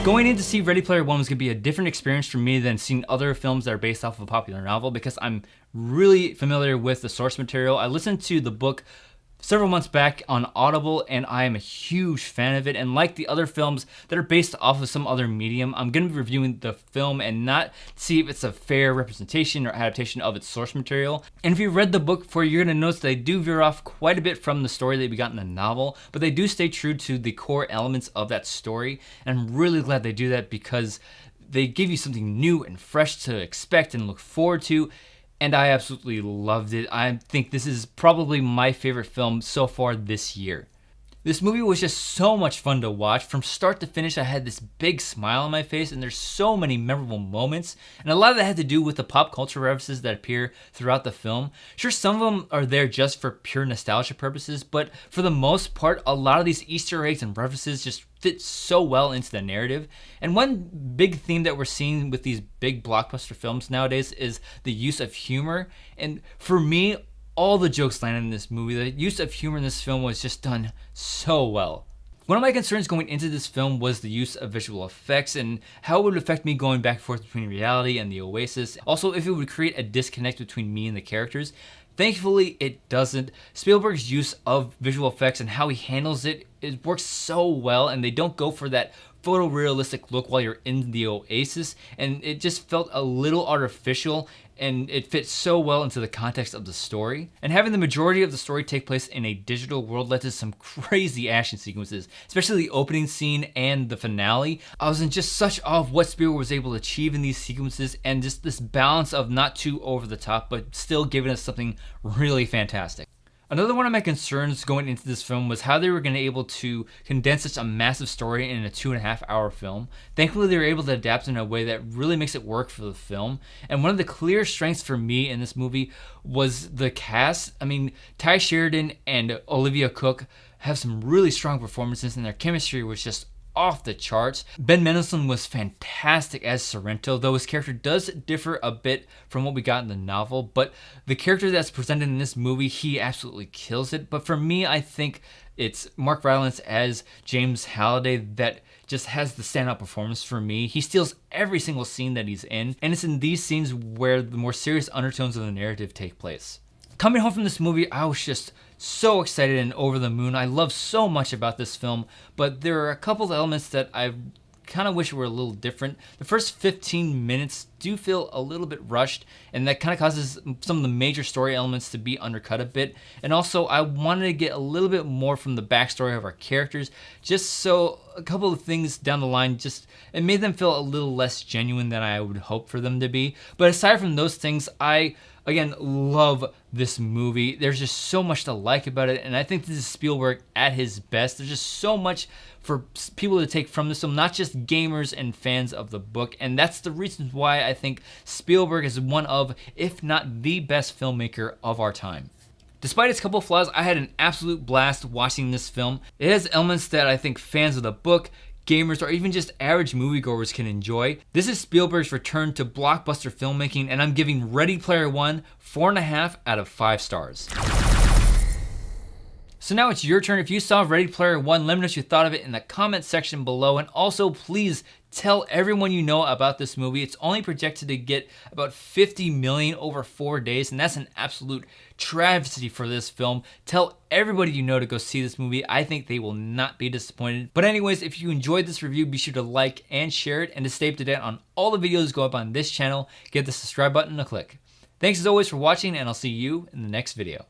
Going in to see Ready Player One was going to be a different experience for me than seeing other films that are based off of a popular novel because I'm really familiar with the source material. I listened to the book several months back on Audible, and I am a huge fan of it. And like the other films that are based off of some other medium, I'm going to be reviewing the film and not see if it's a fair representation or adaptation of its source material. And if you read the book before, you're going to notice they do veer off quite a bit from the story that we got in the novel, but they do stay true to the core elements of that story. And I'm really glad they do that because they give you something new and fresh to expect and look forward to. And I absolutely loved it. I think this is probably my favorite film so far this year. This movie was just so much fun to watch. From start to finish, I had this big smile on my face, and there's so many memorable moments. And a lot of that had to do with the pop culture references that appear throughout the film. Sure, some of them are there just for pure nostalgia purposes, but for the most part, a lot of these Easter eggs and references just fit so well into the narrative. And one big theme that we're seeing with these big blockbuster films nowadays is the use of humor. And for me, all the jokes landed in this movie. The use of humor in this film was just done so well. One of my concerns going into this film was the use of visual effects and how it would affect me going back and forth between reality and the Oasis. Also, if it would create a disconnect between me and the characters. Thankfully, it doesn't. Spielberg's use of visual effects and how he handles it works so well, and they don't go for that photorealistic look while you're in the Oasis, and it just felt a little artificial, and it fits so well into the context of the story. And having the majority of the story take place in a digital world led to some crazy action sequences, especially the opening scene and the finale. I was in just such awe of what Spielberg was able to achieve in these sequences, and just this balance of not too over the top, but still giving us something really fantastic. Another one of my concerns going into this film was how they were going to be able to condense such a massive story in a 2.5-hour film. Thankfully, they were able to adapt in a way that really makes it work for the film. And one of the clear strengths for me in this movie was the cast. I mean, Ty Sheridan and Olivia Cooke have some really strong performances, and their chemistry was just off the charts. Ben Mendelsohn was fantastic as Sorrento, though his character does differ a bit from what we got in the novel, but the character that's presented in this movie, he absolutely kills it. But for me, I think it's Mark Rylance as James Halliday that just has the standout performance for me. He steals every single scene that he's in, and it's in these scenes where the more serious undertones of the narrative take place. Coming home from this movie, I was just so excited and over the moon. I love so much about this film, but there are a couple of elements that I kind of wish were a little different. The first 15 minutes do feel a little bit rushed, and that kind of causes some of the major story elements to be undercut a bit. And also, I wanted to get a little bit more from the backstory of our characters, just so a couple of things down the line, it made them feel a little less genuine than I would hope for them to be. But aside from those things, I again love this movie. There's just so much to like about it, and I think this is Spielberg at his best. There's just so much for people to take from this film, not just gamers and fans of the book, and that's the reason why I think Spielberg is one of, if not the best filmmaker of our time. Despite its couple of flaws, I had an absolute blast watching this film. It has elements that I think fans of the book, gamers, or even just average moviegoers can enjoy. This is Spielberg's return to blockbuster filmmaking, and I'm giving Ready Player One 4.5 out of 5 stars. So now it's your turn. If you saw Ready Player One, let me know what you thought of it in the comment section below, and also please tell everyone you know about this movie. It's only projected to get about 50 million over 4 days, and that's an absolute travesty for this film. Tell everybody you know to go see this movie. I think they will not be disappointed. But anyways, if you enjoyed this review, be sure to like and share it, and to stay up to date on all the videos that go up on this channel, give the subscribe button a click. Thanks as always for watching, and I'll see you in the next video.